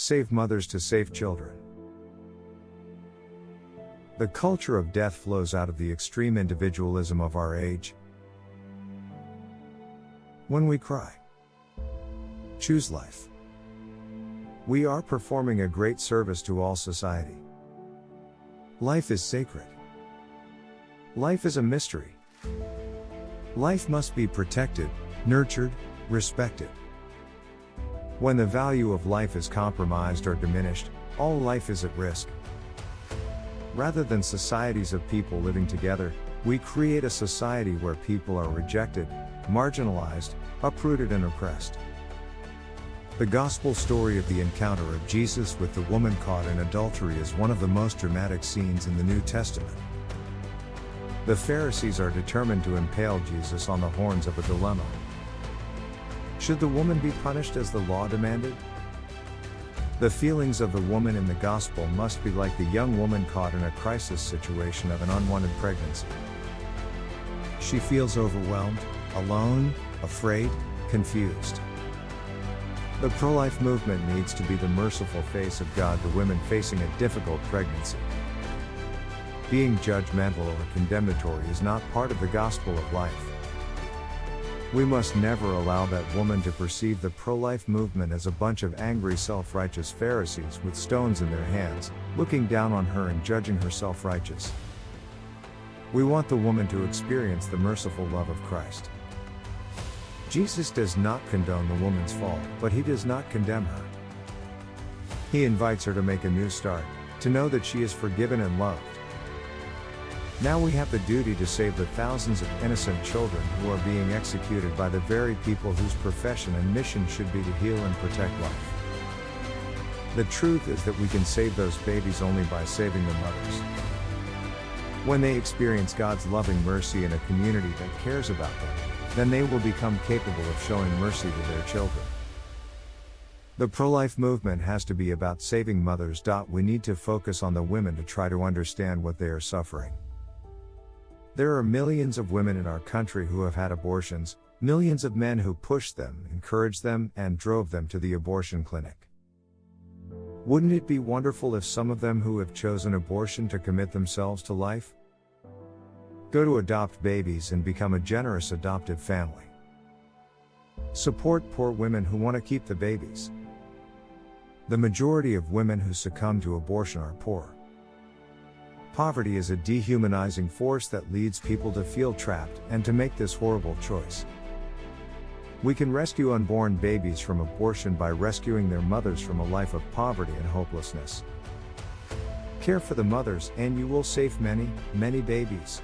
Save mothers to save children. The culture of death flows out of the extreme individualism of our age. When we cry, choose life, we are performing a great service to all society. Life is sacred. Life is a mystery. Life must be protected, nurtured, respected. When the value of life is compromised or diminished, all life is at risk. Rather than societies of people living together, we create a society where people are rejected, marginalized, uprooted and oppressed. The gospel story of the encounter of Jesus with the woman caught in adultery is one of the most dramatic scenes in the New Testament. The Pharisees are determined to impale Jesus on the horns of a dilemma. Should the woman be punished as the law demanded? The feelings of the woman in the gospel must be like the young woman caught in a crisis situation of an unwanted pregnancy. She feels overwhelmed, alone, afraid, confused. The pro-life movement needs to be the merciful face of God to women facing a difficult pregnancy. Being judgmental or condemnatory is not part of the gospel of life. We must never allow that woman to perceive the pro-life movement as a bunch of angry self-righteous Pharisees with stones in their hands, looking down on her and judging her self-righteous. We want the woman to experience the merciful love of Christ. Jesus does not condone the woman's fault, but he does not condemn her. He invites her to make a new start, to know that she is forgiven and loved. Now we have the duty to save the thousands of innocent children who are being executed by the very people whose profession and mission should be to heal and protect life. The truth is that we can save those babies only by saving the mothers. When they experience God's loving mercy in a community that cares about them, then they will become capable of showing mercy to their children. The pro-life movement has to be about saving mothers. We need to focus on the women to try to understand what they are suffering. There are millions of women in our country who have had abortions, millions of men who pushed them, encouraged them, and drove them to the abortion clinic. Wouldn't it be wonderful if some of them who have chosen abortion to commit themselves to life? Go to adopt babies and become a generous adoptive family. Support poor women who want to keep the babies. The majority of women who succumb to abortion are poor. Poverty is a dehumanizing force that leads people to feel trapped and to make this horrible choice. We can rescue unborn babies from abortion by rescuing their mothers from a life of poverty and hopelessness. Care for the mothers and you will save many, many babies.